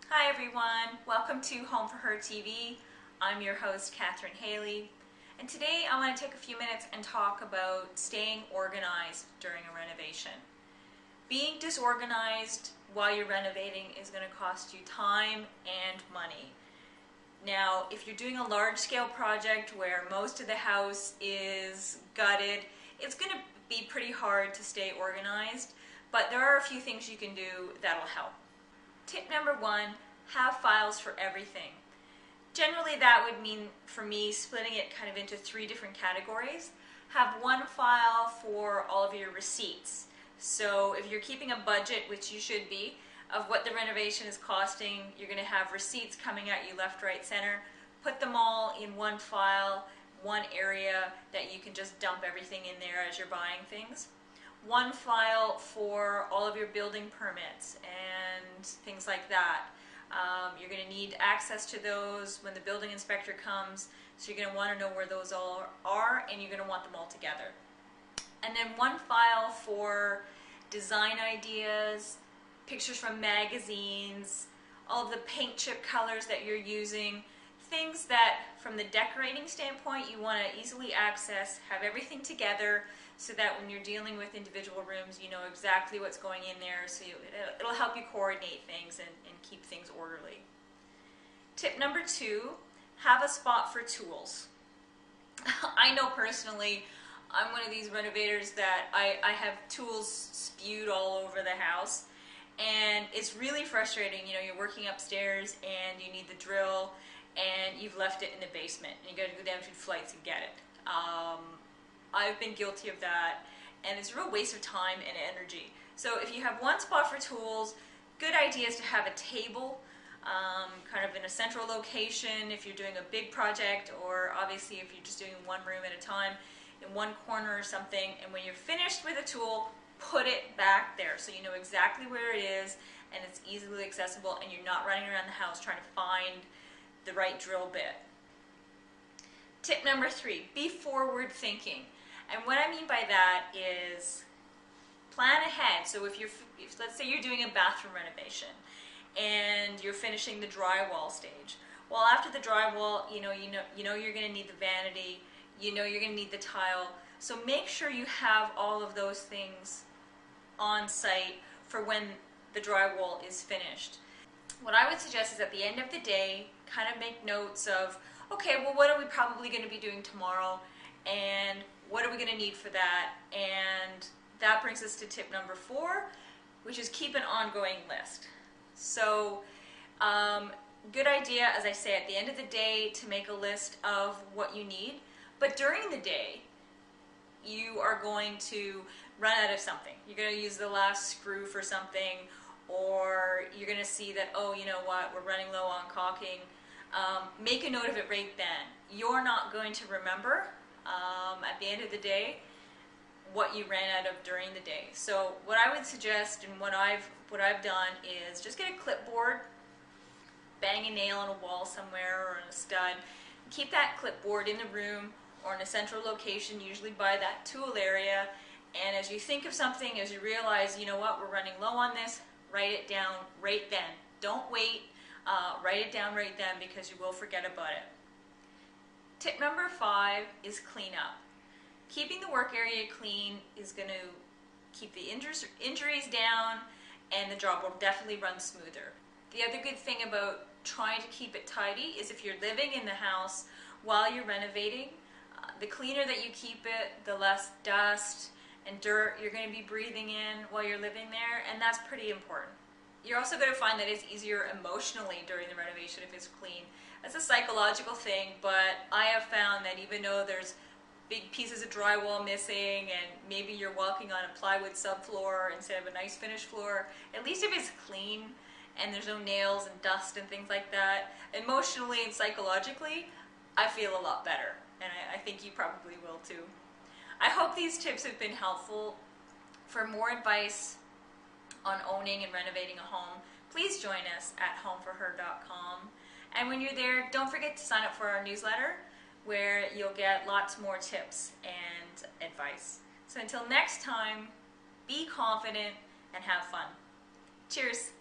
Hi everyone, welcome to Home for Her TV. I'm your host Catherine Haley, and today I want to take a few minutes and talk about staying organized during a renovation. Being disorganized while you're renovating is going to cost you time and money. Now, if you're doing a large-scale project where most of the house is gutted, it's going to be pretty hard to stay organized, but there are a few things you can do that'll help. Tip number one, have files for everything. Generally that would mean, for me, splitting it kind of into 3 different categories. Have one file for all of your receipts. So if you're keeping a budget, which you should be, of what the renovation is costing, you're going to have receipts coming at you left, right, center. Put them all in one file, one area that you can just dump everything in there as you're buying things. One file for all of your building permits and things like that. You're going to need access to those when the building inspector comes, so you're going to want to know where those all are, and you're going to want them all together. And then one file for design ideas, pictures from magazines, all of the paint chip colors that you're using, things that from the decorating standpoint you want to easily access, have everything together so that when you're dealing with individual rooms you know exactly what's going in there, so it'll help you coordinate things and keep things orderly. Tip number 2, have a spot for tools. I know personally I'm one of these renovators that I have tools spewed all over the house, and it's really frustrating. You know, you're working upstairs and you need the drill and you've left it in the basement and you got to go down 2 flights and get it. I've been guilty of that, and it's a real waste of time and energy. So if you have one spot for tools, good idea is to have a table kind of in a central location if you're doing a big project, or obviously if you're just doing one room at a time, in one corner or something. And when you're finished with a tool, put it back there so you know exactly where it is and it's easily accessible, and you're not running around the house trying to find the right drill bit. Tip number 3, be forward thinking. And what I mean by that is plan ahead. So if let's say you're doing a bathroom renovation and you're finishing the drywall stage. Well, after the drywall, you know you're going to need the vanity, you know you're going to need the tile. So make sure you have all of those things on site for when the drywall is finished. What I would suggest is at the end of the day, kind of make notes of, okay, well, what are we probably going to be doing tomorrow, and what are we going to need for that? And that brings us to tip number 4, which is keep an ongoing list. So good idea, as I say, at the end of the day to make a list of what you need, but during the day you are going to run out of something. You're going to use the last screw for something, or you're going to see that, oh, you know what, we're running low on caulking. Make a note of it right then. You're not going to remember at the end of the day what you ran out of during the day. So what I would suggest, and what I've done, is just get a clipboard, bang a nail on a wall somewhere or on a stud, keep that clipboard in the room or in a central location, usually by that tool area, and as you think of something, as you realize, you know what, we're running low on this, write it down right then. Don't wait. Write it down right then, because you will forget about it. Tip number 5 is clean up. Keeping the work area clean is going to keep the injuries down, and the job will definitely run smoother. The other good thing about trying to keep it tidy is if you're living in the house while you're renovating, the cleaner that you keep it, the less dust and dirt you're going to be breathing in while you're living there, and that's pretty important. You're also going to find that it's easier emotionally during the renovation if it's clean. That's a psychological thing, but I have found that even though there's big pieces of drywall missing and maybe you're walking on a plywood subfloor instead of a nice finished floor, at least if it's clean and there's no nails and dust and things like that, emotionally and psychologically, I feel a lot better, and I think you probably will too. I hope these tips have been helpful. For more advice on owning and renovating a home, please join us at homeforher.com. And when you're there, don't forget to sign up for our newsletter, where you'll get lots more tips and advice. So until next time, be confident and have fun. Cheers!